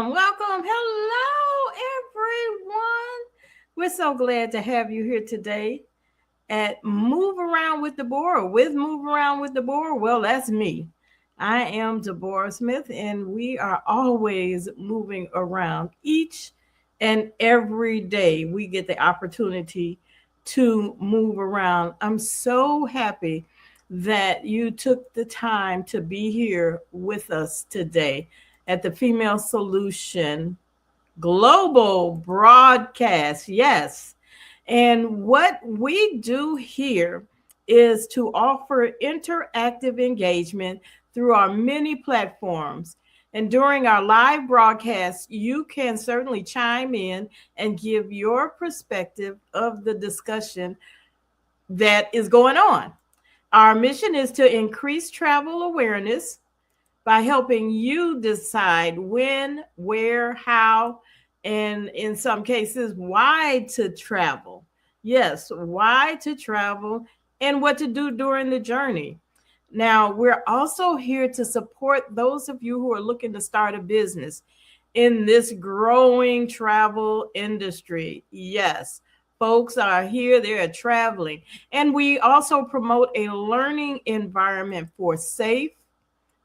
welcome. Hello, everyone. We're so glad to have you here today at Move Around with Deborah. With Move Around with Deborah, well, that's me. I am Deborah Smith, and we are always moving around. Each and every day, we get the opportunity to move around. I'm so happy that you took the time to be here with us today at the Female Solution Global Broadcast. Yes. And what we do here is to offer interactive engagement through our many platforms. And during our live broadcast, you can certainly chime in and give your perspective of the discussion that is going on. Our mission is to increase travel awareness by helping you decide when, where, how, and in some cases, why to travel. Yes, why to travel and what to do during the journey. Now, we're also here to support those of you who are looking to start a business in this growing travel industry. Yes, folks are here, they're traveling. And we also promote a learning environment for safe,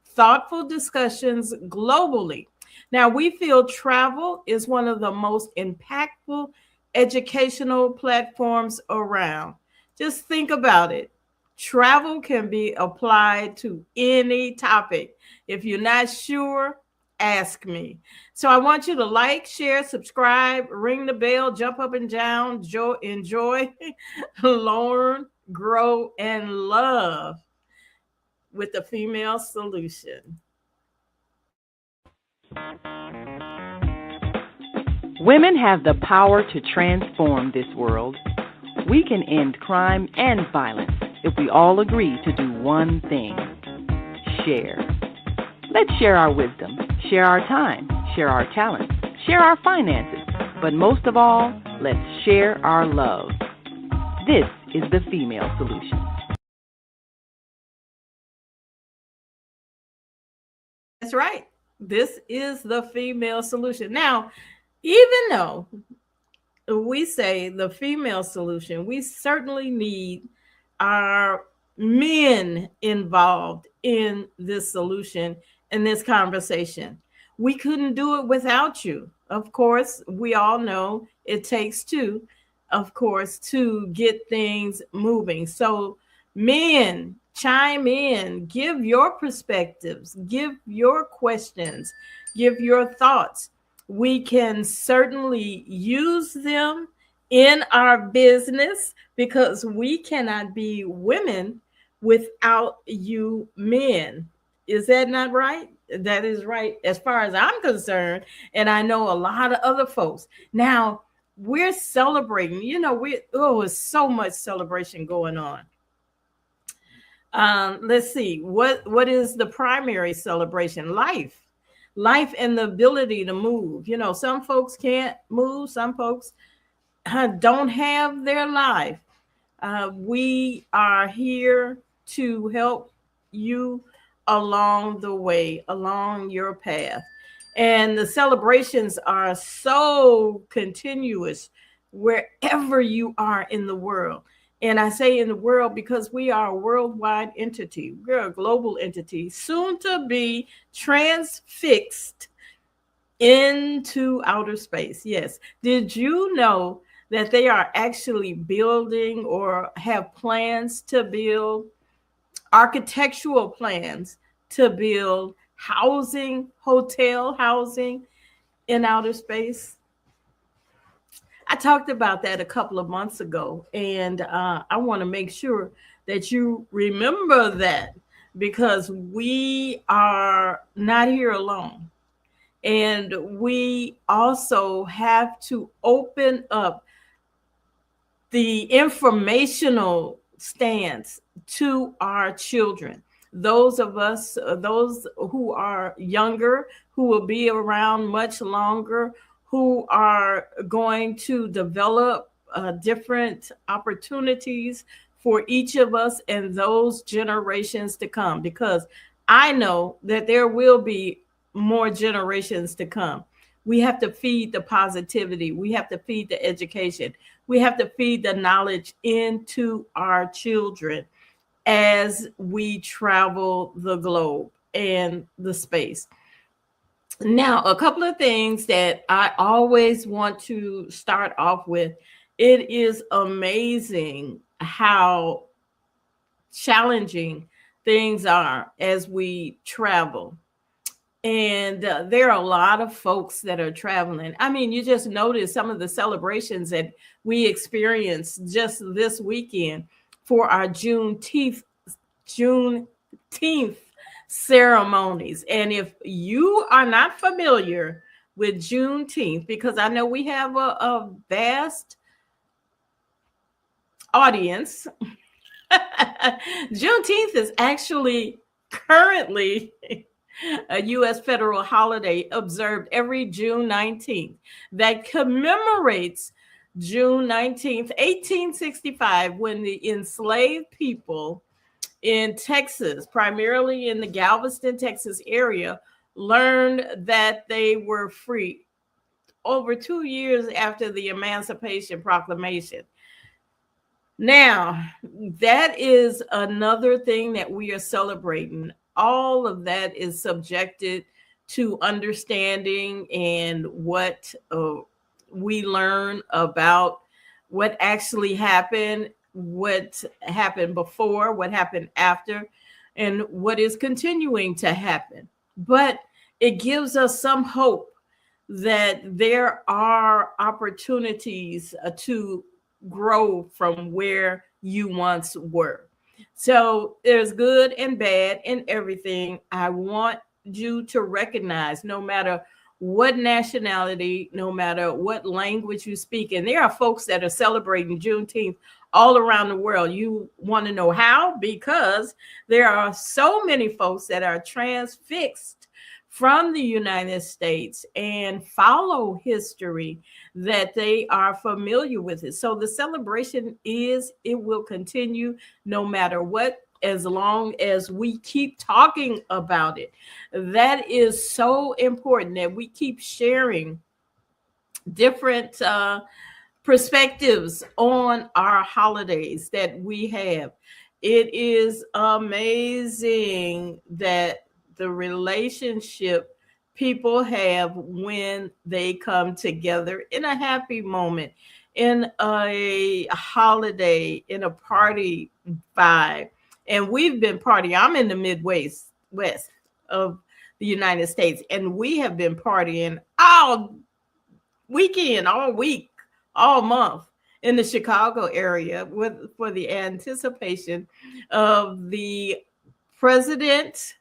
thoughtful discussions globally. Now, we feel travel is one of the most impactful educational platforms around. Just think about it. Travel can be applied to any topic. If you're not sure, ask me. So I want you to like, share, subscribe, ring the bell, jump up and down, enjoy, learn, grow, and love with the Female Solution. Women have the power to transform this world. We can end crime and violence if we all agree to do one thing: share. Let's share our wisdom, share our time, share our talents, share our finances, but most of all, let's share our love. This is the Female Solution. That's right. This is the Female Solution. Now, even though we say the Female Solution, we certainly need our men involved in this solution, in this conversation. We couldn't do it without you. Of course, we all know it takes two, of course, to get things moving. So, men, chime in, give your perspectives, give your questions, give your thoughts. We can certainly use them in our business because we cannot be women without you men. Is that not right? That is right as far as I'm concerned. And I know a lot of other folks. Now, we're celebrating, it's so much celebration going on. Let's see, what is the primary celebration? Life and the ability to move. Some folks can't move, some folks don't have their life. We are here to help you along the way, along your path. And the celebrations are so continuous wherever you are in the world. And I say in the world because we are a worldwide entity. We're a global entity, soon to be transfixed into outer space. Yes. Did you know that they are actually building or have plans to build architectural plans to build housing, hotel housing in outer space? I talked about that a couple of months ago, and I want to make sure that you remember that because we are not here alone. And we also have to open up the informational stance to our children. Those of us, those who are younger, who will be around much longer, who are going to develop different opportunities for each of us and those generations to come, because I know that there will be more generations to come. We have to feed the positivity. We have to feed the education. We have to feed the knowledge into our children as we travel the globe and the space. Now, a couple of things that I always want to start off with. It is amazing how challenging things are as we travel. And there are a lot of folks that are traveling. I mean, you just notice some of the celebrations that we experienced just this weekend for our Juneteenth ceremonies. And if you are not familiar with Juneteenth, because I know we have a vast audience, Juneteenth is actually currently a U.S. federal holiday observed every June 19th that commemorates June 19th, 1865, when the enslaved people in Texas, primarily in the Galveston, Texas area, learned that they were free over 2 years after the Emancipation Proclamation. Now, that is another thing that we are celebrating. All of that is subjected to understanding and what we learn about what actually happened, what happened before, what happened after, and what is continuing to happen. But it gives us some hope that there are opportunities to grow from where you once were. So there's good and bad in everything. I want you to recognize, no matter what nationality, no matter what language you speak, and there are folks that are celebrating Juneteenth all around the world. You want to know how? Because there are so many folks that are transfixed from the United States and follow history that they are familiar with it. So the celebration it will continue no matter what, as long as we keep talking about it. That is so important that we keep sharing different perspectives on our holidays that we have. It is amazing that the relationship people have when they come together in a happy moment, in a holiday, in a party vibe. And we've been partying. I'm in the west of the United States, and we have been partying all weekend, all week, all month in the Chicago area for the anticipation of the president.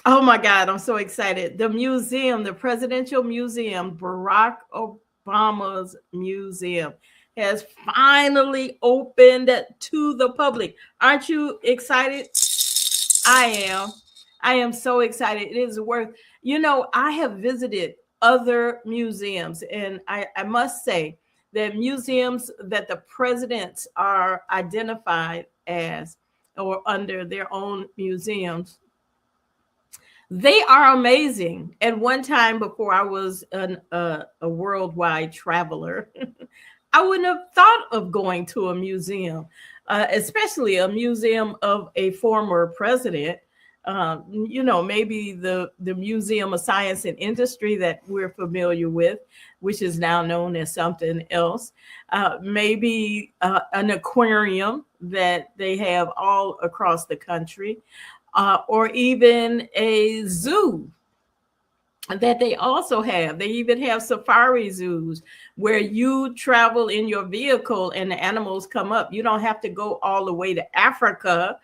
Oh my God, I'm so excited. The museum, the Presidential Museum, Barack Obama's museum, has finally opened to the public. Aren't you excited? I am. I am so excited. It is worth, I have visited other museums, and I must say that museums that the presidents are identified as or under their own museums, they are amazing. At one time, before I was a worldwide traveler, I wouldn't have thought of going to a museum, especially a museum of a former president. Maybe the Museum of Science and Industry that we're familiar with, which is now known as something else. Maybe an aquarium that they have all across the country. Or even a zoo that they also have. They even have safari zoos where you travel in your vehicle and the animals come up. You don't have to go all the way to Africa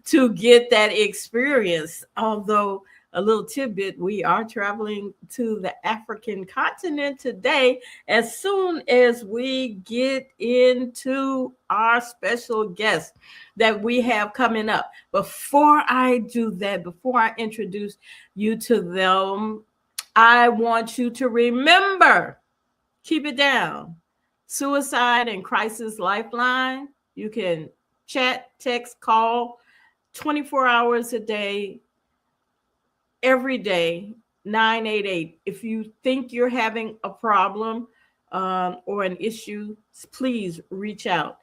to get that experience. Although, a little tidbit, we are traveling to the African continent today as soon as we get into our special guest that we have coming up. Before I do that, before I introduce you to them, I want you to remember, keep it down, Suicide and Crisis Lifeline. You can chat, text, call 24 hours a day, every day, 988. If you think you're having a problem or an issue, please reach out.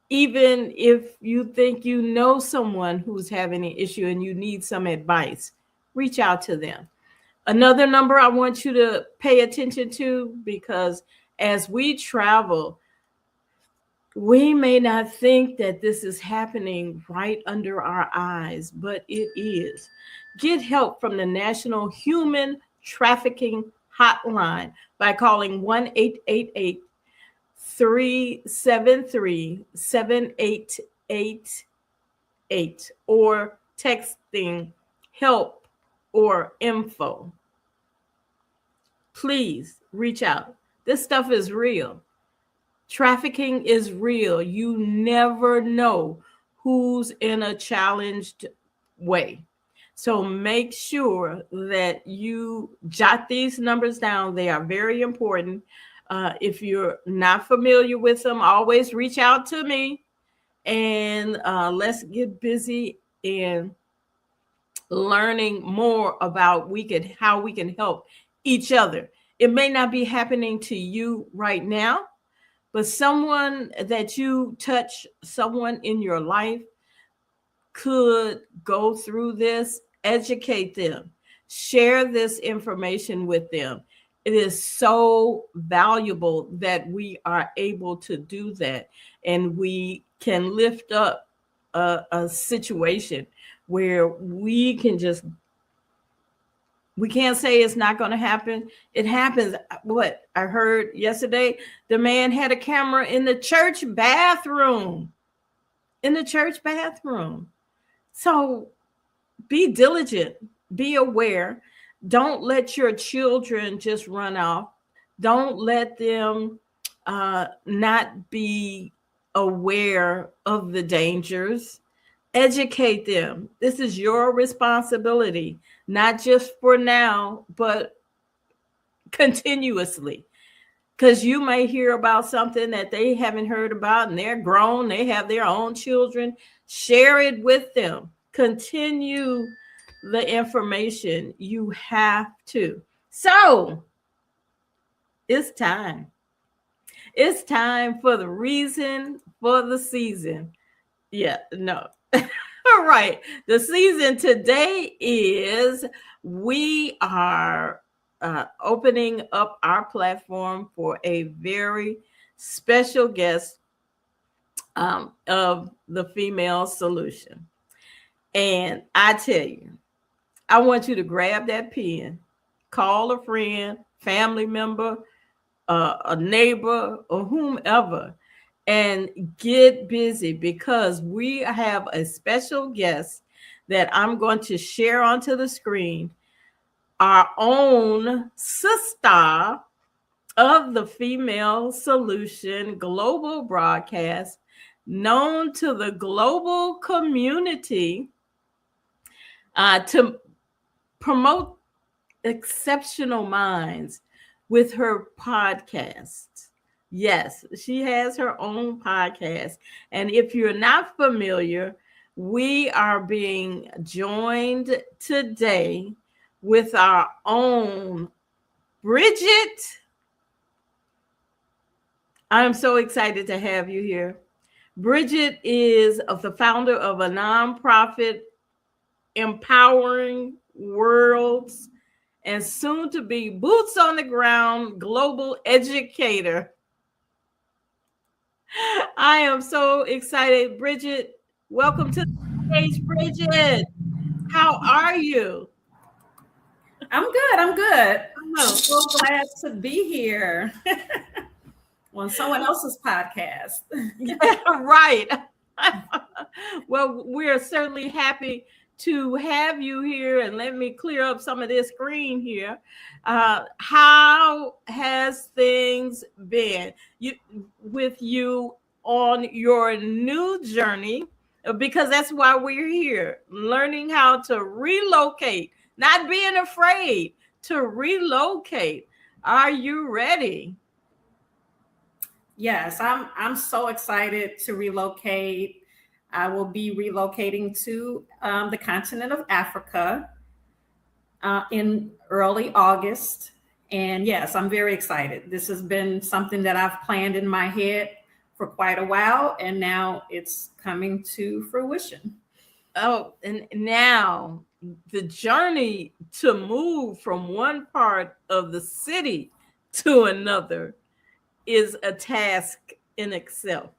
Even if you think you know someone who's having an issue and you need some advice, reach out to them. Another number I want you to pay attention to, because as we travel, we may not think that this is happening right under our eyes, but it is. Get help from the National Human Trafficking Hotline by calling 1 888 373 7888 or texting help or info. Please reach out. This stuff is real. Trafficking is real. You never know who's in a challenged way. So make sure that you jot these numbers down. They are very important. If you're not familiar with them, always reach out to me, and let's get busy in learning more about how we can help each other. It may not be happening to you right now, but someone that you touch, someone in your life could go through this. Educate them, share this information with them. It is so valuable that we are able to do that, and we can lift up a situation where we can't say it's not going to happen. It happens. What I heard yesterday, the man had a camera in the church bathroom. So be diligent, be aware. Don't let your children just run off. Don't let them not be aware of the dangers. Educate them. This is your responsibility, not just for now, but continuously. Because you may hear about something that they haven't heard about, and they're grown, they have their own children. Share it with them. Continue the information. You have to. So it's time. It's time for the reason for the season. Yeah, no. All right. The season today is we are opening up our platform for a very special guest of the Female Solution. And I tell you, I want you to grab that pen, call a friend, family member, a neighbor, or whomever, and get busy, because we have a special guest that I'm going to share onto the screen, our own sister of the Female Solution global broadcast, known to the global community to promote exceptional minds with her podcast. Yes, she has her own podcast. And if you're not familiar, we are being joined today with our own Bridgett. I'm so excited to have you here. Bridgett is the founder of a nonprofit, Empowering Worlds, and soon to be boots on the ground global educator. I am so excited. Bridgett, welcome to the stage, Bridgett. How are you? I'm good. I'm so glad to be here on someone else's podcast. Yeah, right. Well, we're certainly happy to have you here, and let me clear up some of this screen here. How has things been with you on your new journey? Because that's why we're here, learning how to relocate, not being afraid to relocate. Are you ready? Yes, I'm so excited to relocate. I will be relocating to the continent of Africa. in early August. And yes, I'm very excited. This has been something that I've planned in my head for quite a while, and now it's coming to fruition. Oh, and now the journey to move from one part of the city to another is a task in itself.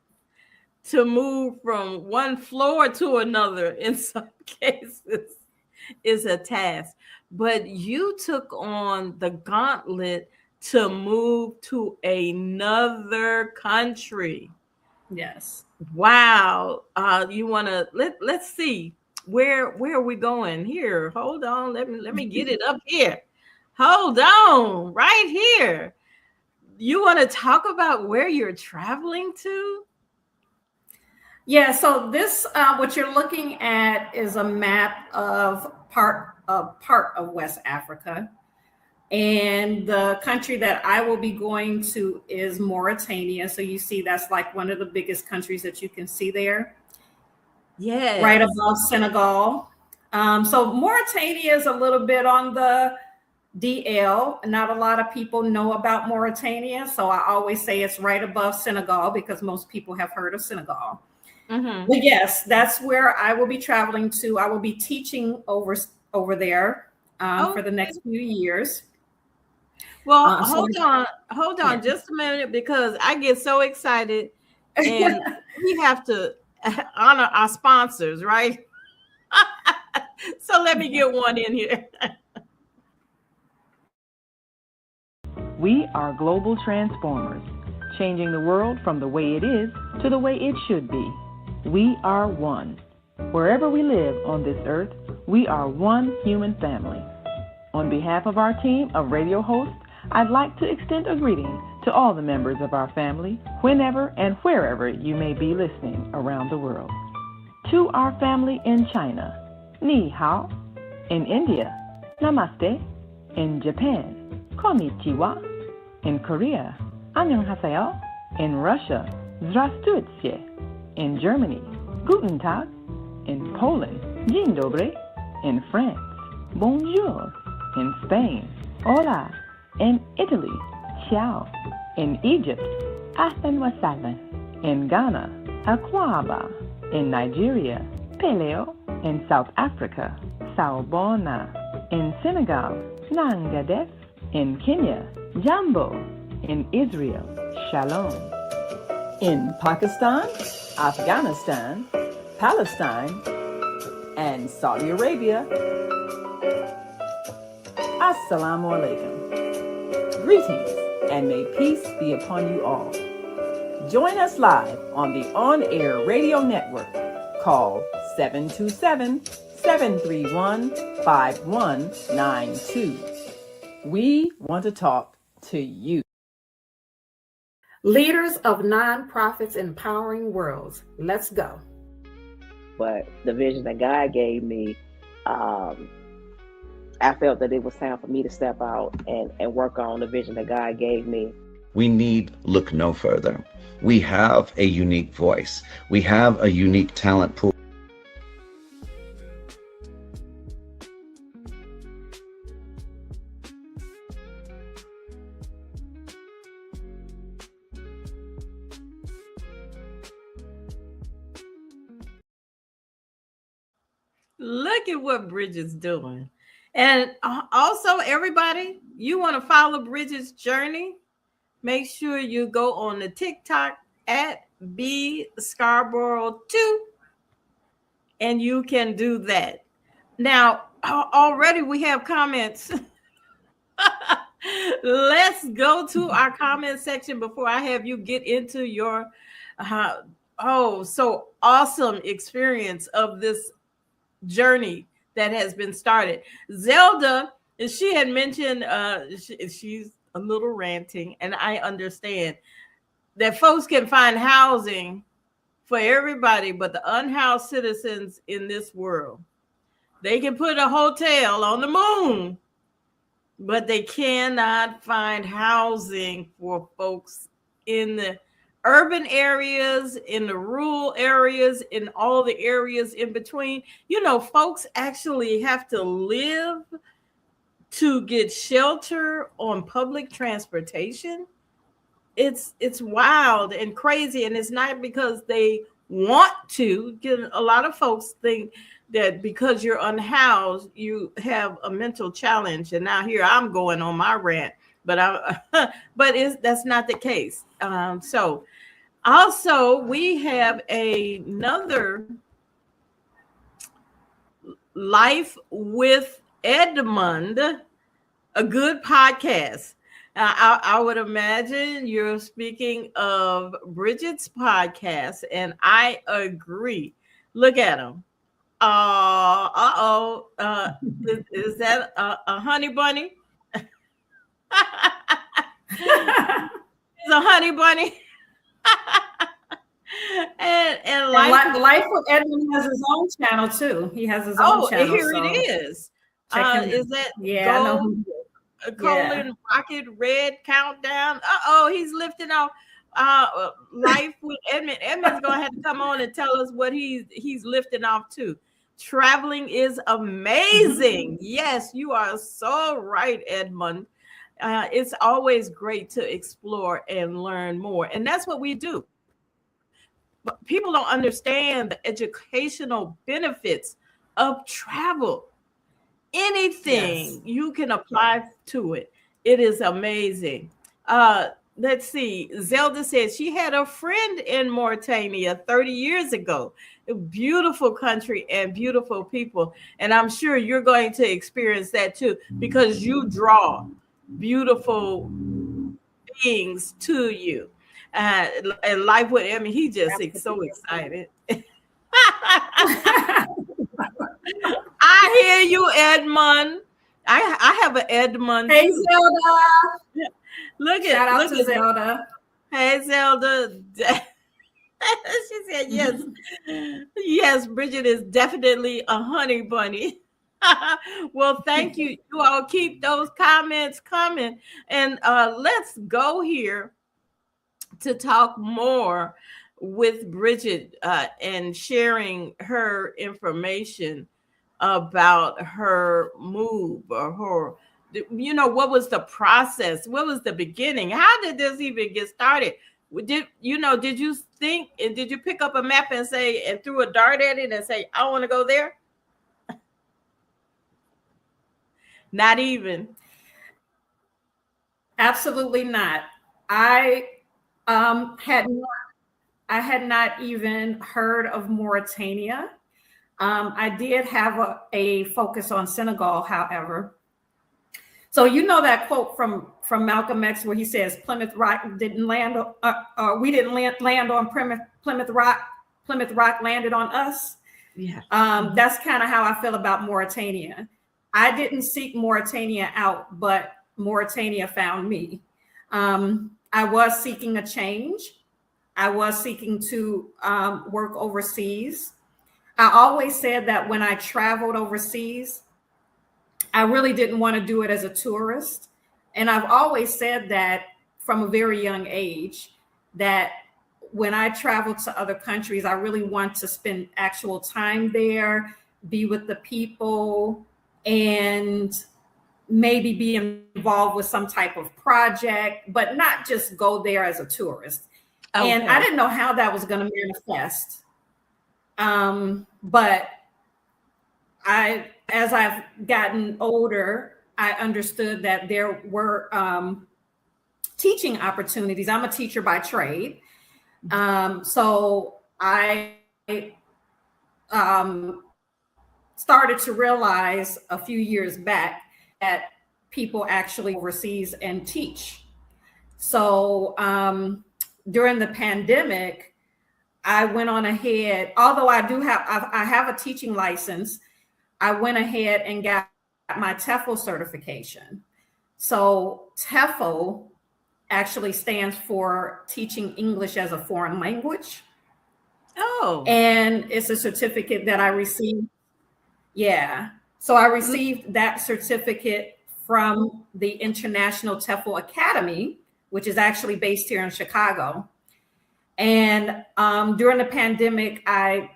To move from one floor to another in some cases is a task. But you took on the gauntlet to move to another country. Yes. Wow. You want to let's see where are we going here? Hold on. Let me get it up here. Hold on. Right here. You want to talk about where you're traveling to? Yeah, so this what you're looking at is a map of part of West Africa. And the country that I will be going to is Mauritania. So you see that's like one of the biggest countries that you can see there, right Yes. above Senegal. So Mauritania is a little bit on the DL. Not a lot of people know about Mauritania. So I always say it's right above Senegal because most people have heard of Senegal. Mm-hmm. But yes, that's where I will be traveling to. I will be teaching over there Oh, for the next few years. well, So hold yeah. on just a minute because I get so excited and we have to honor our sponsors, right? So let me get one in here. We are global transformers, changing the world from the way it is to the way it should be. We are one. Wherever we live on this earth, we are one human family. On behalf of our team of radio hosts, I'd like to extend a greeting to all the members of our family, whenever and wherever you may be listening around the world. To our family in China, Ni Hao. In India, Namaste. In Japan, Konnichiwa. In Korea, Annyeonghaseyo. In Russia, Здравствуйте. In Germany, Guten Tag. In Poland, Dzień dobry. In France, Bonjour. In Spain, Hola. In Italy, Ciao. In Egypt, Ahlan wa sahlan. In Ghana, Akwaba. In Nigeria, Peleo. In South Africa, Sawubona. In Senegal, Nangadef. In Kenya, Jambo. In Israel, Shalom. In Pakistan, Afghanistan, Palestine, and Saudi Arabia, Assalamu alaikum. Greetings, and may peace be upon you all. Join us live on the on-air radio network called 727-731-5192. We want to talk to you. Leaders of nonprofits empowering worlds. Let's go. But the vision that God gave me, I felt that it was time for me to step out and work on the vision that God gave me. We need look no further. We have a unique voice. We have a unique talent pool. Look at what Bridget's doing. And also, everybody, you want to follow Bridget's journey? Make sure you go on the TikTok at Scarborough 2, and you can do that. Now, already we have comments. Let's go to our comment section before I have you get into your so awesome experience of this journey that has been started. Zelda, she had mentioned she's a little ranting, and I understand that folks can find housing for everybody but the unhoused citizens in this world. They can put a hotel on the moon, but they cannot find housing for folks in the urban areas, in the rural areas, in all the areas in between. You know, folks actually have to live to get shelter on public transportation. It's wild and crazy, and it's not because they want to. A lot of folks think that because you're unhoused, you have a mental challenge. And now here I'm going on my rant, but that's not the case. So also we have another Life with Edmund, a good podcast. I would imagine you're speaking of Bridget's podcast, and I agree. Look at him. Is that a honey bunny? It's a honey bunny. and Life with Edmund has his own channel too. He has his own channel. Here it is. Is that Gold colon Rocket Red Countdown? He's lifting off Life with Edmund. Edmund's gonna have to come on and tell us what he's lifting off too. Traveling is amazing. Yes, you are so right, Edmund. It's always great to explore and learn more, and that's what we do. But people don't understand the educational benefits of travel. Anything you can apply to it. It is amazing. Let's see. Zelda says she had a friend in Mauritania 30 years ago. A beautiful country and beautiful people. And I'm sure you're going to experience that too, because you draw beautiful beings to you. And Life with Emmy, he just is so excited. I hear you, Edmund. I have an Edmund. Hey, Zelda. Shout out to Zelda. Hey, Zelda. She said yes. Yes, Bridget is definitely a honey bunny. Well, thank you. You all keep those comments coming. And let's go here to talk more with Bridget and sharing her information about her move or her, what was the process? What was the beginning? How did this even get started? Did you think, and did you pick up a map and threw a dart at it and say, I want to go there? Not even. Absolutely not. I had not even heard of Mauritania. I did have a focus on Senegal, however. So that quote from Malcolm X where he says Plymouth Rock didn't land, we didn't land on Plymouth Rock. Plymouth Rock landed on us. Yeah. That's kind of how I feel about Mauritania. I didn't seek Mauritania out, but Mauritania found me. I was seeking a change. I was seeking to work overseas. I always said that when I traveled overseas, I really didn't want to do it as a tourist. And I've always said that from a very young age, that when I travel to other countries, I really want to spend actual time there, be with the people, and maybe be involved with some type of project, but not just go there as a tourist. Okay. And I didn't know how that was going to manifest. But as I've gotten older, I understood that there were teaching opportunities. I'm a teacher by trade. So I started to realize a few years back that people actually overseas and teach. So during the pandemic, I went on ahead, although I have a teaching license, I went ahead and got my TEFL certification. So TEFL actually stands for Teaching English as a Foreign Language. Oh. And it's a certificate that I received. Yeah. So I received that certificate from the International TEFL Academy, which is actually based here in Chicago. And during the pandemic, I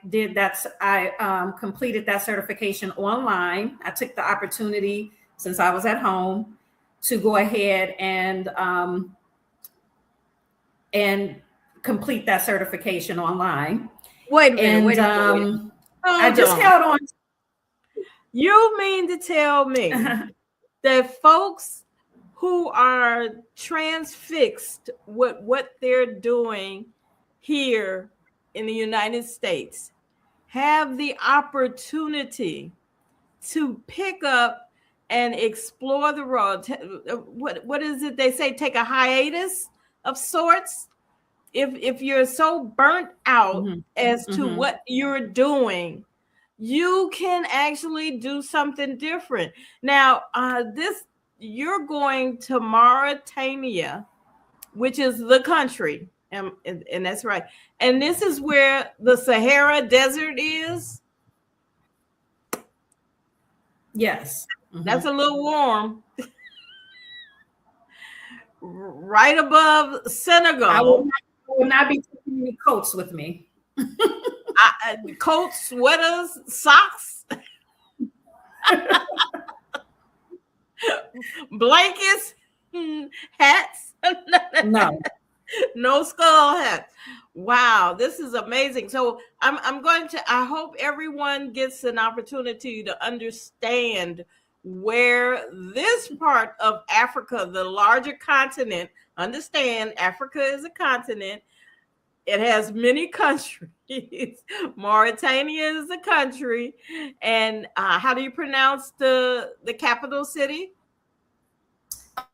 completed that certification online. I took the opportunity since I was at home, to go ahead and complete that certification online. Wait a minute. And Wait a minute. I just held on. You mean to tell me that folks who are transfixed with what they're doing here in the United States have the opportunity to pick up and explore the road? What is it they say? Take a hiatus of sorts. If you're so burnt out as to what you're doing, you can actually do something different. Now, you're going to Mauritania, which is the country, and that's right. And this is where the Sahara Desert is. Yes. That's a little warm. Right above Senegal. I will not be taking any coats with me. Coats, sweaters, socks, blankets, hats. No skull hats. Wow, this is amazing. So I hope everyone gets an opportunity to understand where this part of Africa, the larger continent, understand Africa is a continent. It has many countries. Mauritania is a country. And how do you pronounce the capital city?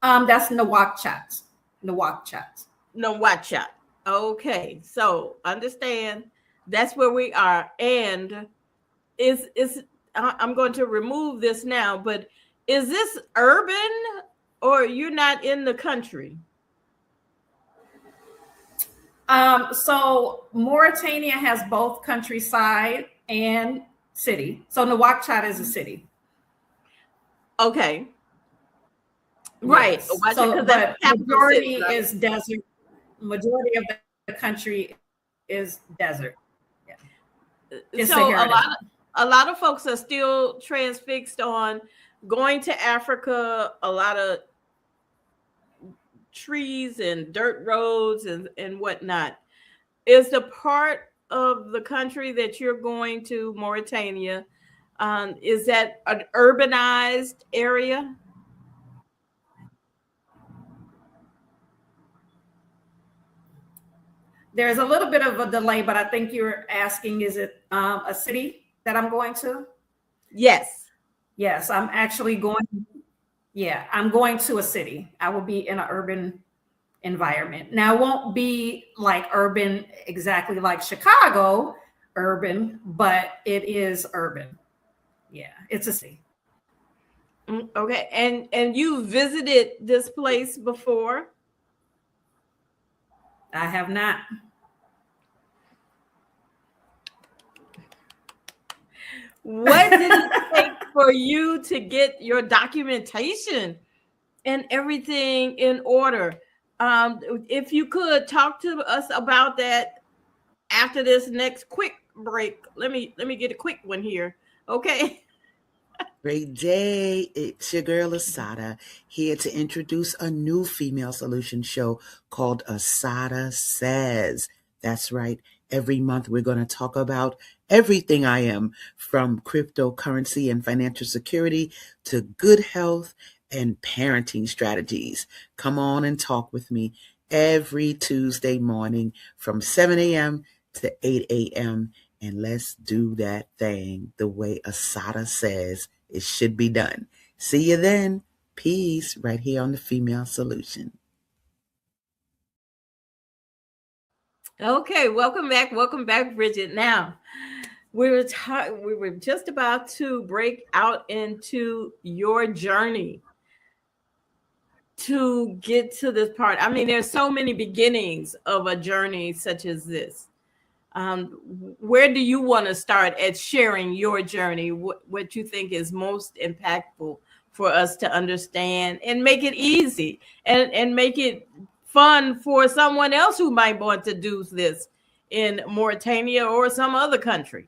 That's Nouakchott. Nouakchott. Okay, so understand that's where we are. And I'm going to remove this now, but is this urban or you're not in the country? So Mauritania has both countryside and city. So Nouakchott is a city. Okay. Right. Yes. So the majority is desert. Majority of the country is desert. Yeah. So a lot of folks are still transfixed on going to Africa, a lot of trees and dirt roads and whatnot. Is the part of the country that you're going to, Mauritania, is that an urbanized area? There's a little bit of a delay, but I think you're asking, is it a city that I'm going to? Yes. Yes, I'm actually going. Yeah, I'm going to a city. I will be in an urban environment. Now, it won't be like urban, exactly like Chicago urban, but it is urban. Yeah, it's a city. Okay, and you visited this place before? I have not. What did it take for you to get your documentation and everything in order? If you could talk to us about that after this next quick break. Let me get a quick one here. Okay. Great day. It's your girl Asada here to introduce a new female solution show called Asada Says. That's right. Every month we're going to talk about everything I am, from cryptocurrency and financial security to good health and parenting strategies. Come on and talk with me every Tuesday morning from 7 a.m. to 8 a.m. And let's do that thing the way Asada says it should be done. See you then. Peace, right here on the Female Solution. Okay, welcome back, Bridgett. Now, we were just about to break out into your journey to get to this part. I mean, there's so many beginnings of a journey such as this. Where do you want to start at sharing your journey? What you think is most impactful for us to understand and make it easy and make it fun for someone else who might want to do this in Mauritania or some other country?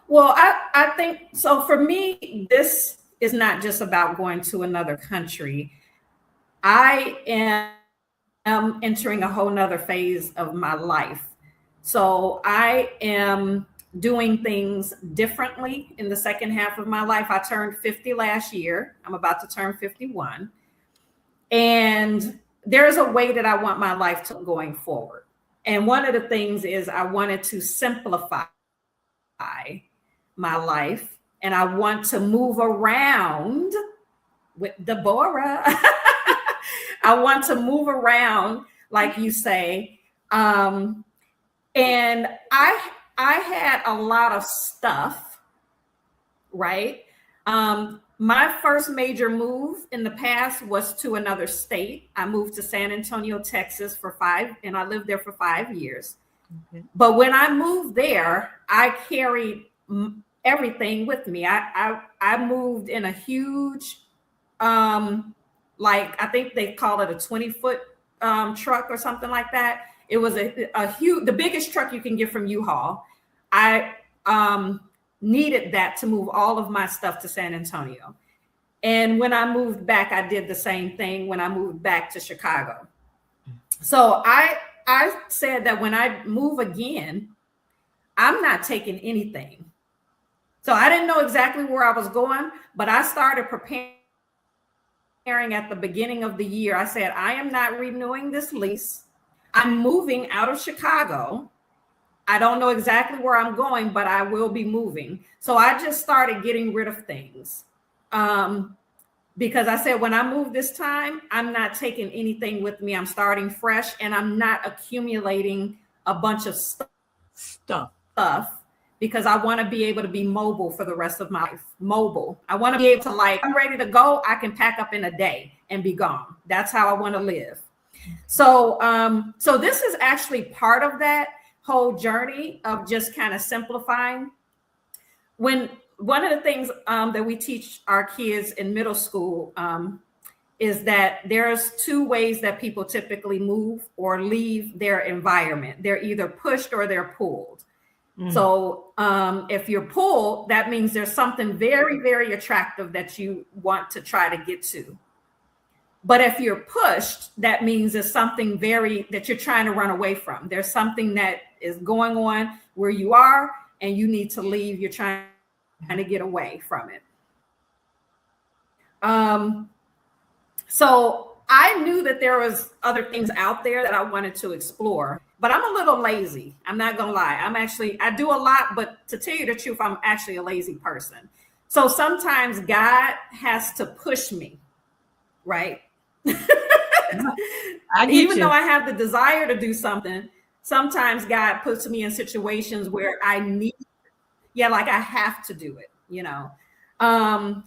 Well, I think so. For me, this is not just about going to another country. I am entering a whole nother phase of my life. So I am doing things differently in the second half of my life. I turned 50 last year. I'm about to turn 51. And there's a way that I want my life to going forward. And one of the things is I wanted to simplify my life, and I want to move around with Deborah. I want to move around, like you say. And I had a lot of stuff, right? My first major move in the past was to another state. I moved to San Antonio, Texas and I lived there for 5 years. Okay. But when I moved there, I carried everything with me. I moved in a huge, like I think they call it a 20-foot truck or something like that. It was a huge, the biggest truck you can get from U-Haul. I needed that to move all of my stuff to San Antonio. And when I moved back, I did the same thing when I moved back to Chicago. So I said that when I move again, I'm not taking anything. So I didn't know exactly where I was going, but I started preparing at the beginning of the year. I said, I am not renewing this lease. I'm moving out of Chicago. I don't know exactly where I'm going, but I will be moving. So I just started getting rid of things. Because I said, when I move this time, I'm not taking anything with me. I'm starting fresh, and I'm not accumulating a bunch of stuff because I want to be able to be mobile for the rest of my life. Mobile. I want to be able to, like, I'm ready to go. I can pack up in a day and be gone. That's how I want to live. So, so this is actually part of that whole journey of just kind of simplifying. When one of the things that we teach our kids in middle school is that there's 2 ways that people typically move or leave their environment. They're either pushed or they're pulled. Mm. So if you're pulled, that means there's something very, very attractive that you want to try to get to. But if you're pushed, that means there's something that you're trying to run away from. There's something that is going on where you are and you need to leave. You're trying to get away from it. So I knew that there was other things out there that I wanted to explore, but I'm a little lazy. I'm not going to lie. I do a lot, but to tell you the truth, I'm actually a lazy person. So sometimes God has to push me, right? Even though I have the desire to do something, sometimes God puts me in situations where I I have to do it,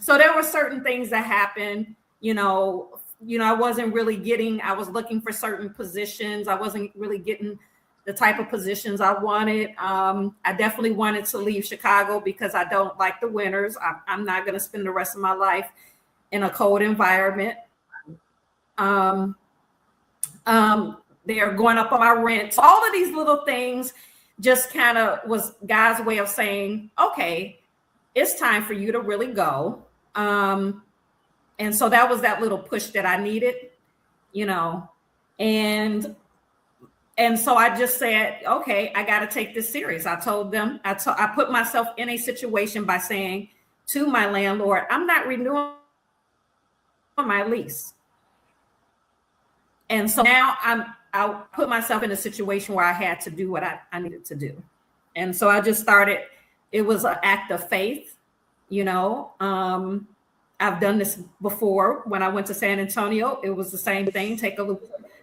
So there were certain things that happened, I wasn't really I was looking for certain positions. I wasn't really getting the type of positions I wanted. I definitely wanted to leave Chicago because I don't like the winters. I'm not going to spend the rest of my life in a cold environment. They're going up on my rent. So all of these little things just kind of was God's way of saying, okay, it's time for you to really go. And so that was that little push that I needed, and so I just said, okay, I got to take this serious. I told them, I put myself in a situation by saying to my landlord, I'm not renewing my lease. And so now I put myself in a situation where I had to do what I needed to do. And so I just started, it was an act of faith, I've done this before. When I went to San Antonio, it was the same thing. Take a leap.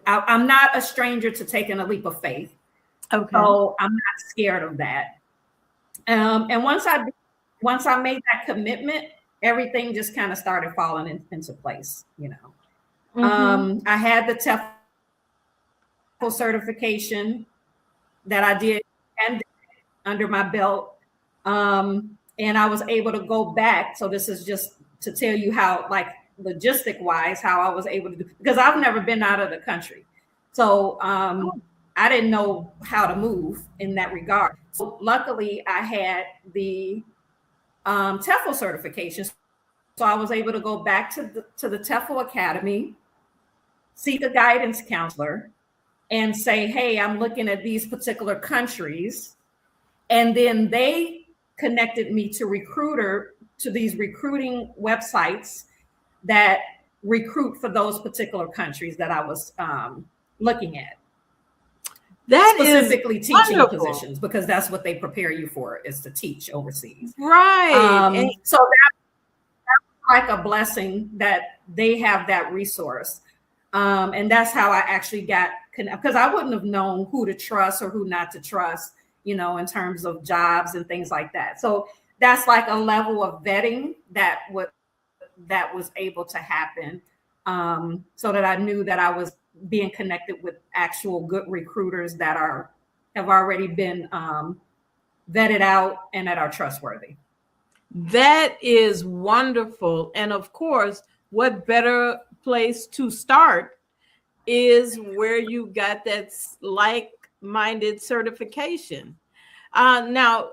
I'm not a stranger to taking a leap of faith. Okay. So I'm not scared of that. And once I made that commitment, everything just kind of started falling into place, Mm-hmm. I had the TEFL certification that I did and under my belt. And I was able to go back. So this is just to tell you how, like, logistic wise, how I was able to do, because I've never been out of the country. So I didn't know how to move in that regard. luckily, I had the TEFL certification. So I was able to go back to the TEFL Academy, seek a guidance counselor, and say, hey, I'm looking at these particular countries. And then they connected me to these recruiting websites that recruit for those particular countries that I was looking at. That specifically is teaching wonderful. positions, because that's what they prepare you for, is to teach overseas. Right. So that's like a blessing that they have that resource. And that's how I actually got connected, because I wouldn't have known who to trust or who not to trust, you know, in terms of jobs and things like that. So that's like a level of vetting that was able to happen, so that I knew that I was being connected with actual good recruiters that have already been vetted out and that are trustworthy. That is wonderful. And of course, what better place to start is where you got that like-minded certification. Now,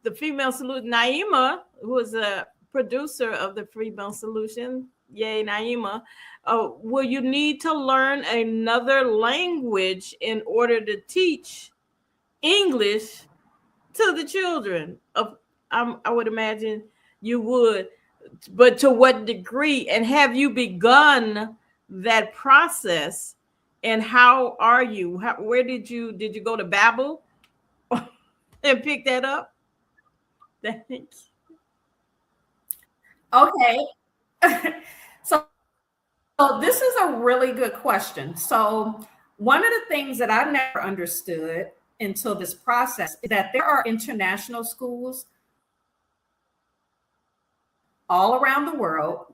the Female Solution, Naima, who is a producer of the Female Solution, yay, Naima, will you need to learn another language in order to teach English to the children? I would imagine you would, but to what degree? And have you begun that process? And how are you? Where did you go to Babel and pick that up? Okay. so this is a really good question. So one of the things that I never understood until this process is that there are international schools all around the world,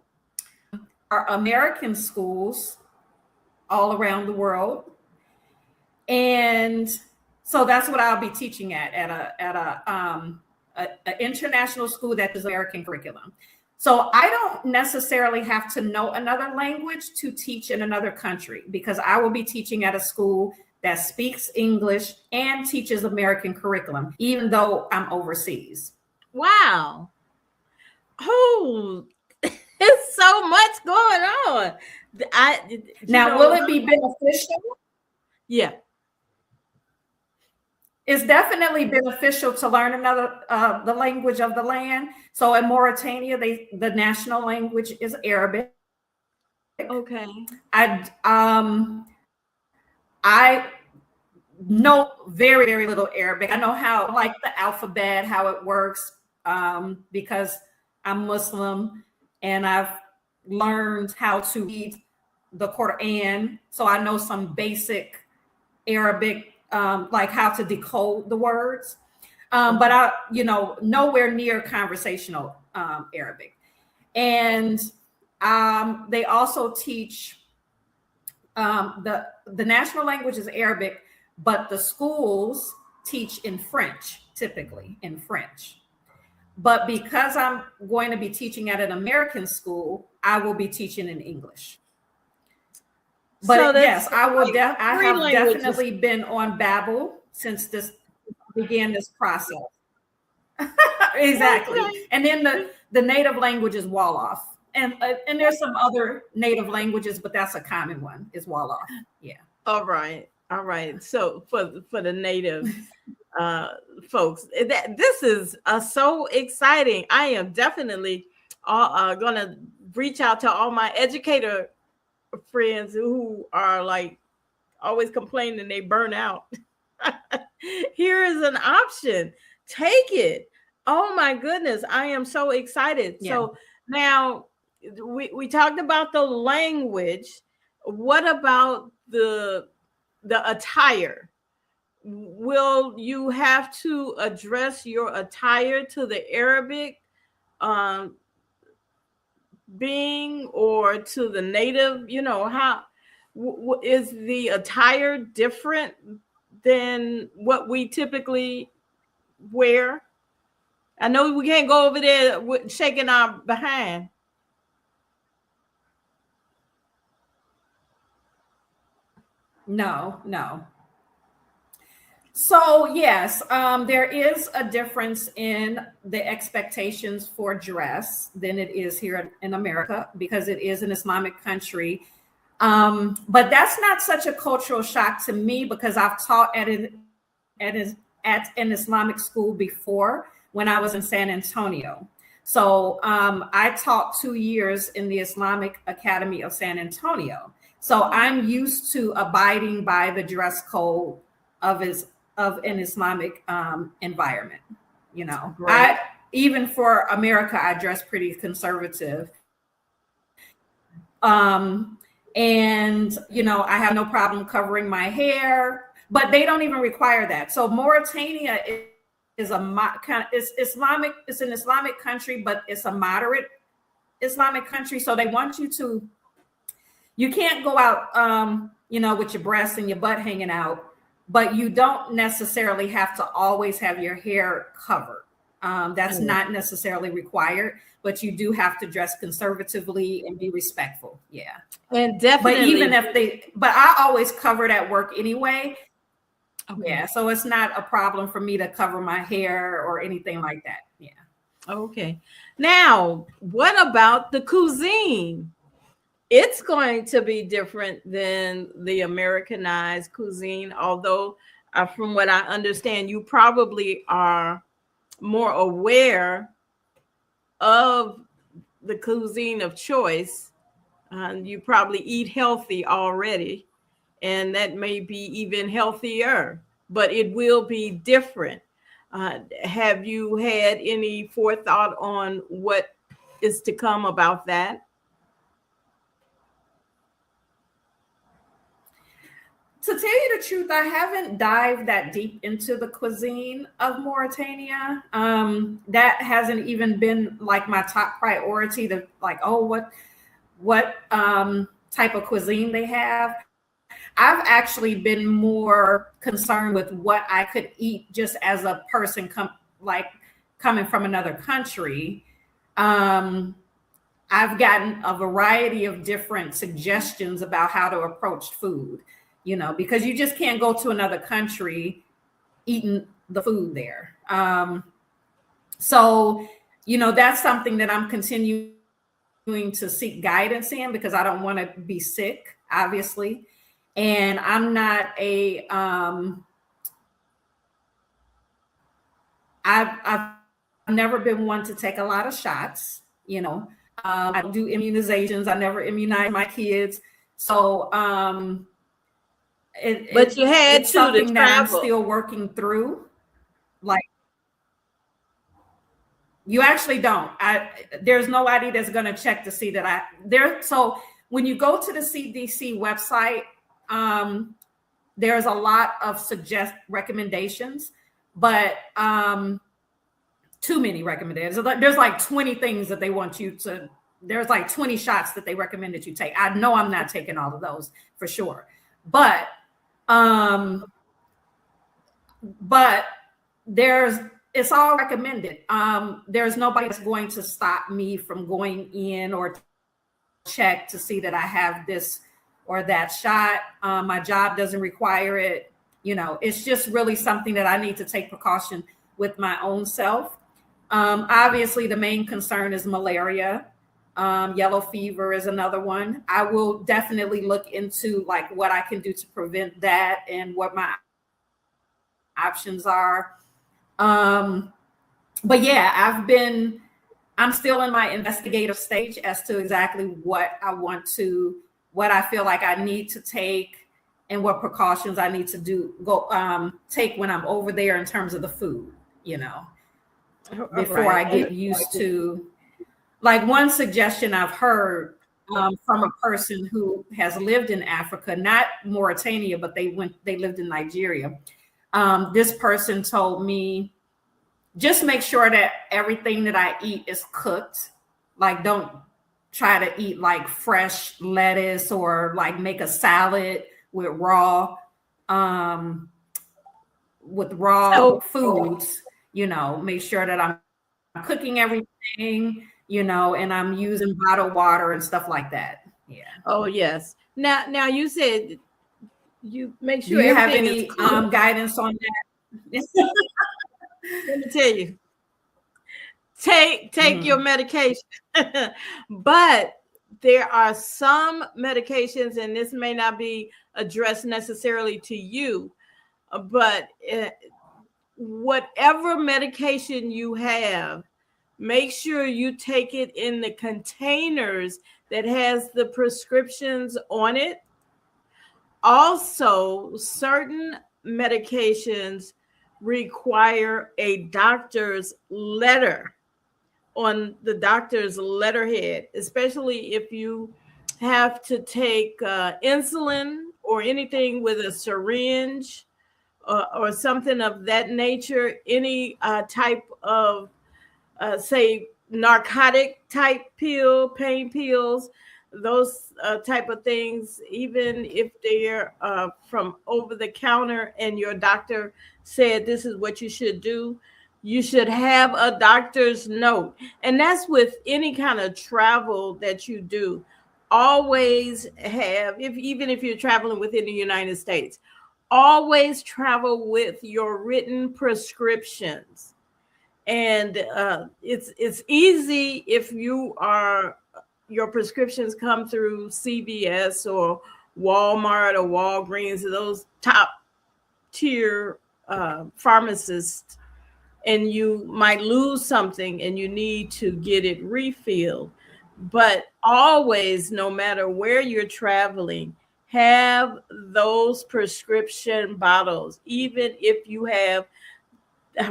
are American schools all around the world. And so that's what I'll be teaching at an international school that is American curriculum. So I don't necessarily have to know another language to teach in another country, because I will be teaching at a school that speaks English and teaches American curriculum, even though I'm overseas. Wow. Oh, it's so much going on. Now, will it be beneficial? Yeah. It's definitely beneficial to learn another the language of the land. So in Mauritania, the national language is Arabic. Okay. I know very, very little Arabic. I know how, like, the alphabet, how it works, because I'm Muslim and I've learned how to read the Quran. So I know some basic Arabic, like how to decode the words. But I, nowhere near conversational Arabic. And they also teach the national language is Arabic, but the schools teach in French, typically in French. But because I'm going to be teaching at an American school, I will be teaching in English. But so yes, I will. I have definitely been on Babbel since this began this process. Exactly. Okay. And then the native language is Wolof. And there's some other native languages, but that's a common one, is Wolof. Yeah. All right. So for the native folks, this is so exciting. I am definitely gonna reach out to all my educator friends who are like always complaining they burn out. Here is an option. Take it. Oh my goodness. I am so excited. Yeah. So now we talked about the language. What about the attire? Will you have to address your attire to the Arabic being or to the native? How is the attire different than what we typically wear? I know we can't go over there shaking our behind. No. So yes, there is a difference in the expectations for dress than it is here in America because it is an Islamic country. But that's not such a cultural shock to me because I've taught at, at an Islamic school before when I was in San Antonio. So I taught 2 years in the Islamic Academy of San Antonio. So I'm used to abiding by the dress code of his of an Islamic environment. You know, Great. I even for America, I dress pretty conservative. And you know, I have no problem covering my hair, but they don't even require that. So Mauritania is it's Islamic, it's an Islamic country, but it's a moderate Islamic country. So they want you to, you can't go out, you know, with your breasts and your butt hanging out, but you don't necessarily have to always have your hair covered. That's not necessarily required, but you do have to dress conservatively and be respectful. Yeah. And definitely. But even if but I always covered at work anyway. Okay. Yeah. So it's not a problem for me to cover my hair or anything like that. Yeah. Okay. Now, what about the cuisine? It's going to be different than the Americanized cuisine, although from what I understand, you probably are more aware of the cuisine of choice. You probably eat healthy already, and that may be even healthier, but it will be different. Have you had any forethought on what is to come about that? To tell you the truth, I haven't dived that deep into the cuisine of Mauritania. That hasn't even been like my top priority to like, oh, what type of cuisine they have. I've actually been more concerned with what I could eat just as a person coming from another country. I've gotten a variety of different suggestions about how to approach food, you know, because you just can't go to another country eating the food there. So, you know, that's something that I'm continuing to seek guidance in because I don't want to be sick, obviously. And I'm not I've never been one to take a lot of shots, you know. I don't do immunizations. I never immunize my kids. So But you had it's to something that I'm travel. still working through. Like you actually don't. There's nobody that's going to check to see that so when you go to the CDC website, there's a lot of recommendations, but too many recommendations. There's like 20 things that they want you to, there's like 20 shots that they recommend that you take. I know I'm not taking all of those for sure, but it's all recommended. There's nobody that's going to stop me from going in or check to see that I have this or that shot. My job doesn't require it. You know, it's just really something that I need to take precaution with my own self. Obviously, the main concern is malaria. Yellow fever is another one. I will definitely look into like what I can do to prevent that and what my options are. But yeah, I'm still in my investigative stage as to exactly what I feel like I need to take and what precautions I need to take when I'm over there in terms of the food, you know, before I get used to. Like one suggestion I've heard from a person who has lived in Africa, not Mauritania, but they lived in Nigeria. This person told me, just make sure that everything that I eat is cooked. Like, don't try to eat like fresh lettuce or like make a salad with raw foods. You know, make sure that I'm cooking everything, you know, and I'm using bottled water and stuff like that. Yeah. Oh, yes. Now you said you make Do sure you have everything any is clear. guidance on that? Let me tell you, take your medication. But there are some medications, and this may not be addressed necessarily to you, but whatever medication you have, make sure you take it in the containers that has the prescriptions on it. Also, certain medications require a doctor's letter on the doctor's letterhead, especially if you have to take insulin or anything with a syringe or something of that nature, any type of, say, narcotic type pill, pain pills, those type of things, even if they're from over the counter and your doctor said this is what you should do, you should have a doctor's note. And that's with any kind of travel that you do. Always have, even if you're traveling within the United States, always travel with your written prescriptions. And it's easy if your prescriptions come through CVS or Walmart or Walgreens, those top tier pharmacists, and you might lose something and you need to get it refilled. But always, no matter where you're traveling, have those prescription bottles, even if you have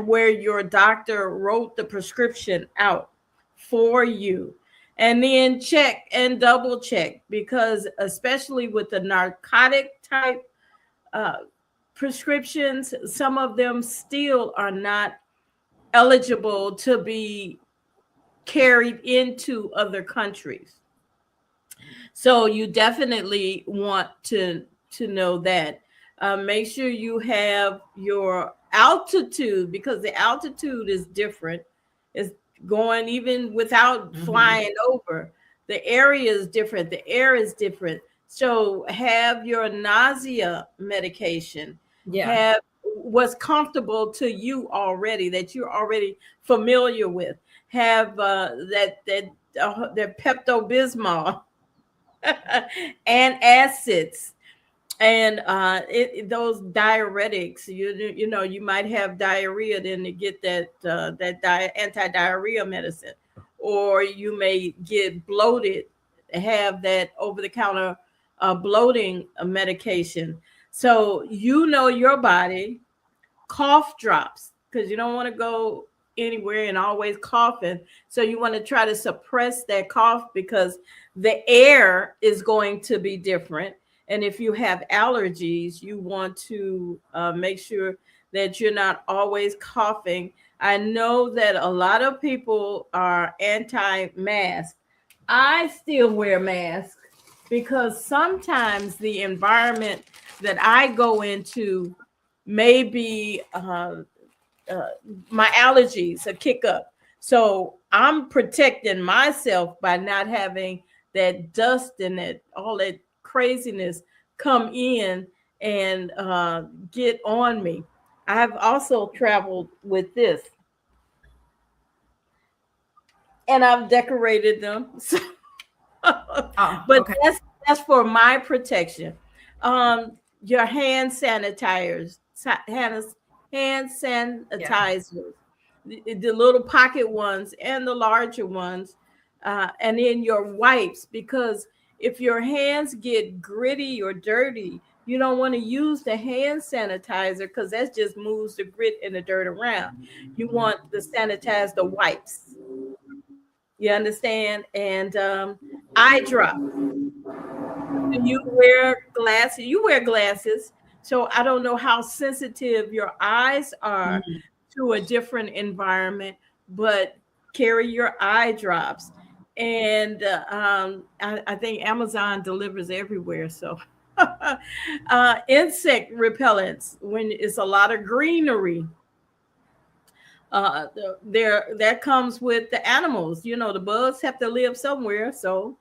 where your doctor wrote the prescription out for you. And then check and double check, because especially with the narcotic type prescriptions, some of them still are not eligible to be carried into other countries. So you definitely want to know that. Make sure you have your altitude, because the altitude is different. It's going even without flying over. The area is different. The air is different. So have your nausea medication. Yeah. Have what's comfortable to you already, that you're already familiar with. Have that Pepto-Bismol and acids, and those diuretics. You know, you might have diarrhea, then to get that anti-diarrhea medicine, or you may get bloated, have that over-the-counter bloating medication. So you know your body. Cough drops, because you don't want to go anywhere and always coughing. So you want to try to suppress that cough, because the air is going to be different. And if you have allergies, you want to make sure that you're not always coughing. I know that a lot of people are anti-mask. I still wear masks because sometimes the environment that I go into maybe my allergies a kick up. So I'm protecting myself by not having that dust and that all that craziness come in and get on me. I've also traveled with this, and I've decorated them. So, but okay. that's for my protection. Your hand sanitizers, hand sanitizers, the little pocket ones and the larger ones, and then your wipes, because if your hands get gritty or dirty, you don't want to use the hand sanitizer, because that just moves the grit and the dirt around. You want to sanitize the wipes. You understand? And eye drop. You wear glasses. You wear glasses. So I don't know how sensitive your eyes are to a different environment, but carry your eye drops. And I think Amazon delivers everywhere. So insect repellents, when it's a lot of greenery. That comes with the animals. You know, the bugs have to live somewhere. So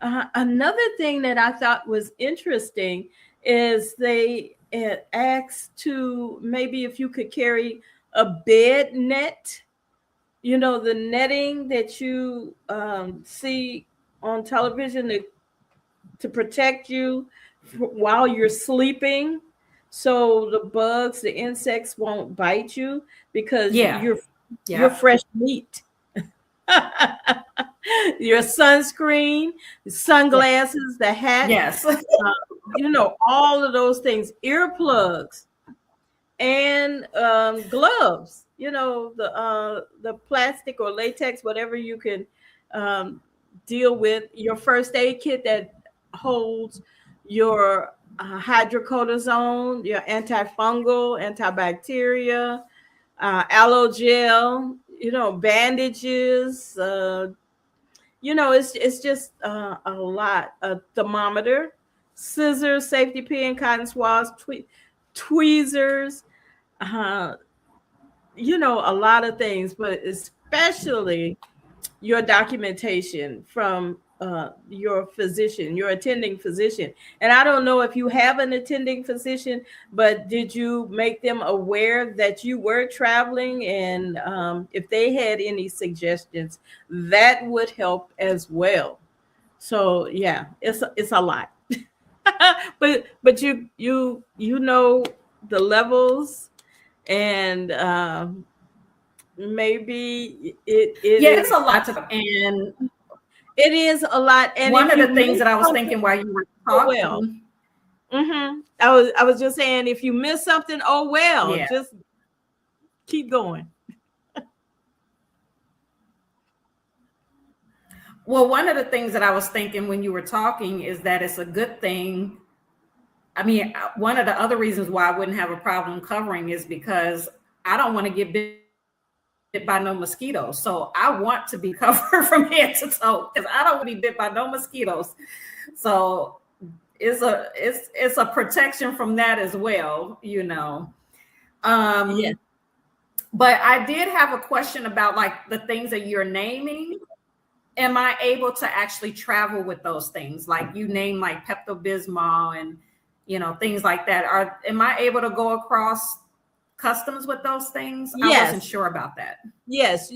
another thing that I thought was interesting is it asks to maybe if you could carry a bed net, the netting that you see on television to protect you while you're sleeping, so the bugs, the insects won't bite you because Yeah. you're Yeah. fresh meat. Your sunscreen, sunglasses, the hat, Yes. all of those things, earplugs, and gloves. The plastic or latex, whatever you can um, deal with. Your first aid kit that holds your hydrocortisone, your antifungal, antibacteria, aloe gel, bandages. It's just a lot. A thermometer, scissors, safety pin, cotton swabs, tweezers, uh, a lot of things, but especially your documentation from your physician, your attending physician. And I don't know if you have an attending physician, but did you make them aware that you were traveling? And if they had any suggestions, that would help as well. So yeah, it's a lot. but you know the levels, and maybe it Yeah, is it's a lot and it is a lot. And one if of you the things miss that I was something, thinking while you were oh well. talking, I was just saying, if you miss something, oh well, yeah. just keep going. Well, one of the things that I was thinking when you were talking is that it's a good thing. I mean, one of the other reasons why I wouldn't have a problem covering is because I don't want to get bit by no mosquitoes. So I want to be covered from head to toe because I don't want to be bit by no mosquitoes. So it's a protection from that as well, Yeah. But I did have a question about like the things that you're naming. Am I able to actually travel with those things? Like you name like Pepto-Bismol and things like that. Am I able to go across customs with those things? I wasn't Yes. sure about that. Yes.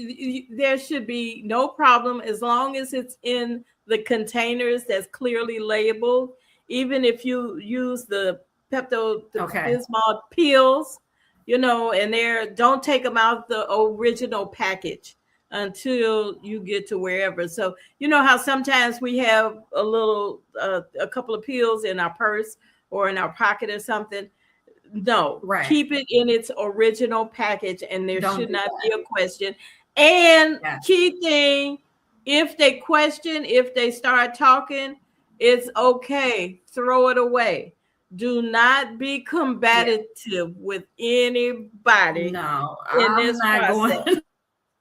There should be no problem as long as it's in the containers that's clearly labeled. Even if you use the Pepto-Bismol pills, and don't take them out the original package until you get to wherever. So you know how sometimes we have a couple of pills in our purse or in our pocket or something. No, Right. Keep it in its original package, and there should not be a question. And Yeah. key thing, if they start talking, it's okay. Throw it away. Do not be combative with anybody. No, in I'm this not process. going.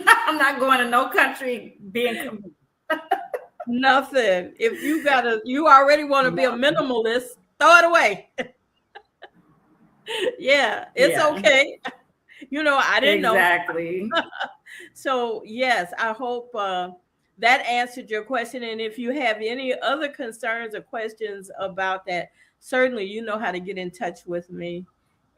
I'm not going to no country being Nothing. If you already want to be a minimalist, throw it away. Yeah, it's okay. I didn't know. Exactly. So yes, I hope that answered your question. And if you have any other concerns or questions about that, certainly you know how to get in touch with me.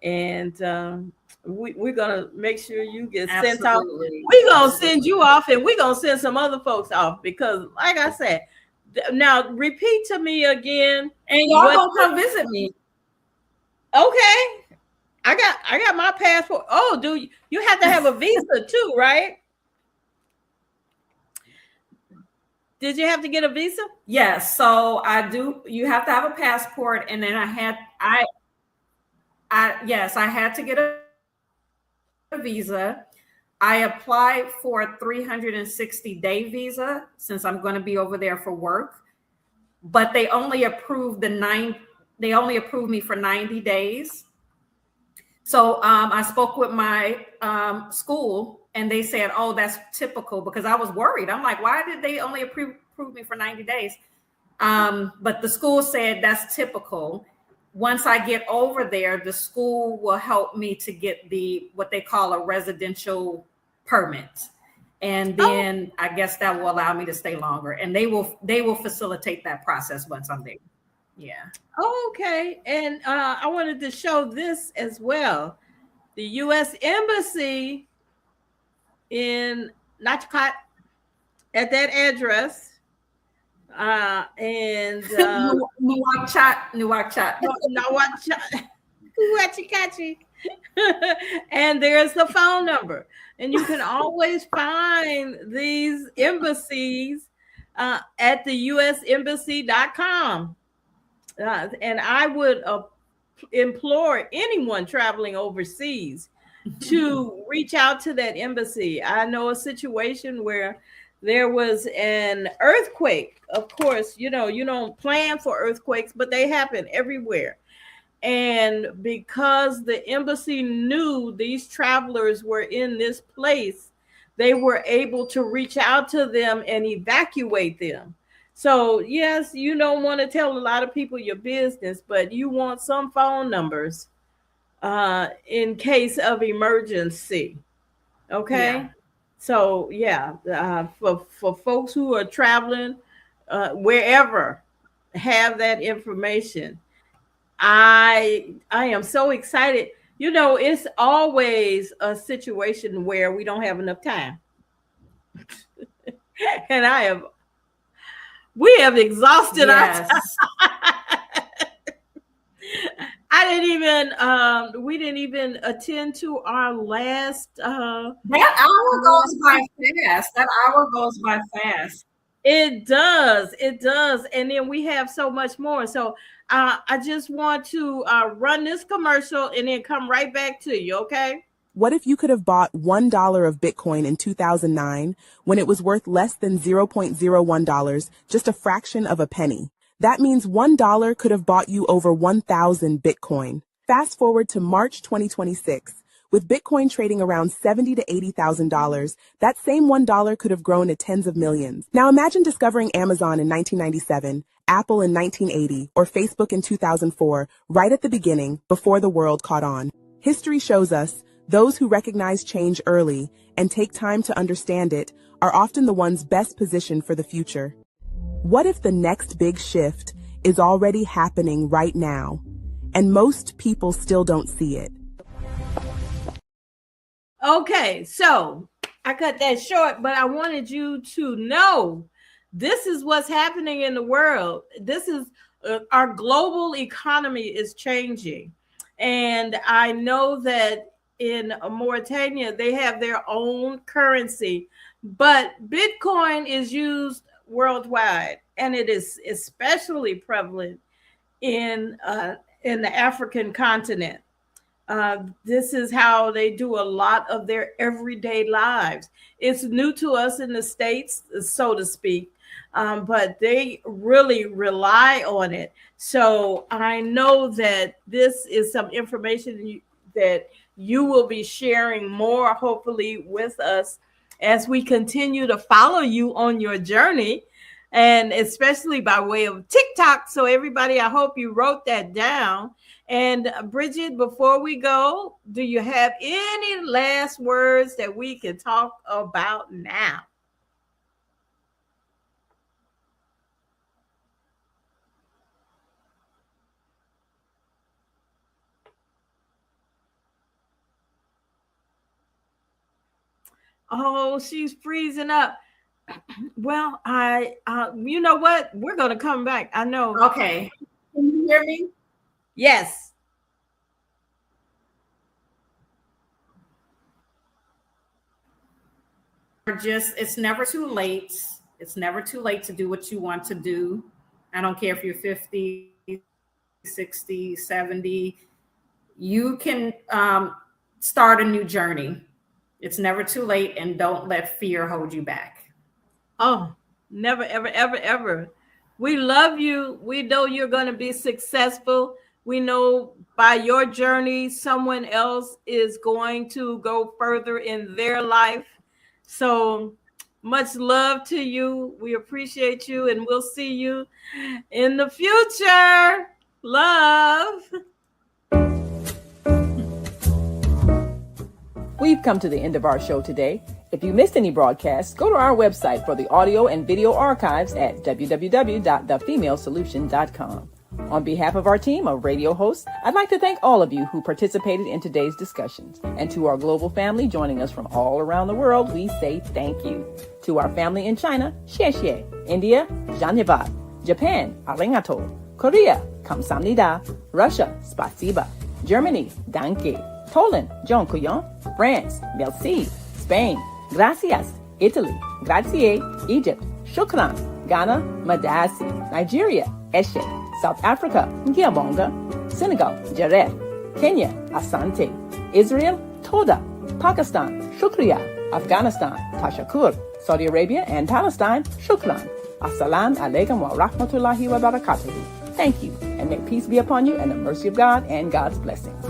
And we're gonna make sure you get sent off. Absolutely. We're gonna send you off, and we're gonna send some other folks off because, like I said, now repeat to me again. And y'all gonna come visit me. Okay. I got my passport. Oh, do you have to have a visa too, right? Did you have to get a visa? Yes. So I do. You have to have a passport, and then I had to get a visa. I applied for a 360-day visa since I'm going to be over there for work, but they only approved me for 90 days. So I spoke with my school, and they said, "Oh, that's typical," because I was worried. I'm like, "Why did they only approve me for 90 days?" But the school said that's typical. Once I get over there, the school will help me to get what they call a residential permit, and then I guess that will allow me to stay longer. And they will facilitate that process once I'm there. Yeah. Okay. And I wanted to show this as well. The U.S. Embassy in Nachcot at that address. And Nuwakchat. and there's the phone number. And you can always find these embassies at the usembassy.com. And I would implore anyone traveling overseas to reach out to that embassy. I know a situation where there was an earthquake. Of course, you don't plan for earthquakes, but they happen everywhere. And because the embassy knew these travelers were in this place, they were able to reach out to them and evacuate them. So, yes, you don't want to tell a lot of people your business, but you want some phone numbers in case of emergency. Okay. Yeah. So, yeah, for folks who are traveling wherever, have that information. I am so excited. It's always a situation where we don't have enough time. And we have exhausted our time. We didn't even attend to our last. That hour goes by fast. It does. And then we have so much more. So I just want to run this commercial and then come right back to you, okay? What if you could have bought $1 of Bitcoin in 2009 when it was worth less than $0.01, just a fraction of a penny? That means $1 could have bought you over 1,000 Bitcoin. Fast forward to March 2026. With Bitcoin trading around $70,000 to $80,000, that same $1 could have grown to tens of millions. Now imagine discovering Amazon in 1997, Apple in 1980, or Facebook in 2004, right at the beginning, before the world caught on. History shows us those who recognize change early and take time to understand it are often the ones best positioned for the future. What if the next big shift is already happening right now, and most people still don't see it? Okay, so I cut that short, but I wanted you to know this is what's happening in the world. This is our global economy is changing. And I know that in Mauritania, they have their own currency, but Bitcoin is used worldwide, and it is especially prevalent in the African continent. This is how they do a lot of their everyday lives. It's new to us in the States, so to speak, but they really rely on it. So I know that this is some information that you will be sharing more, hopefully, with us as we continue to follow you on your journey, and especially by way of TikTok. So everybody, I hope you wrote that down. And Bridgett, before we go, do you have any last words that we can talk about now? Oh, she's freezing up. Well, you know what? We're going to come back. I know. Okay. Can you hear me? Yes. It's never too late. It's never too late to do what you want to do. I don't care if you're 50, 60, 70. You can start a new journey. It's never too late, and don't let fear hold you back. Oh, never, ever, ever, ever. We love you. We know you're going to be successful. We know by your journey, someone else is going to go further in their life. So much love to you. We appreciate you, and we'll see you in the future. Love. We've come to the end of our show today. If you missed any broadcasts, go to our website for the audio and video archives at www.thefemalesolution.com. On behalf of our team of radio hosts, I'd like to thank all of you who participated in today's discussions. And to our global family joining us from all around the world, we say thank you. To our family in China, xie xie. India, Dhanyavad. Japan, arigato. Korea, kamsamnida. Russia, spasiba. Germany, danke. Poland, dziękuję. France, merci. Spain, gracias. Italy, grazie. Egypt, shukran. Ghana, madasi. Nigeria, eshe. South Africa, Ngiyabonga. Senegal, Jaref. Kenya, Asante. Israel, Toda. Pakistan, Shukriya. Afghanistan, Tashakur. Saudi Arabia and Palestine, Shukran. Assalamu alaikum wa rahmatullahi wa barakatuhu. Thank you, and may peace be upon you and the mercy of God and God's blessings.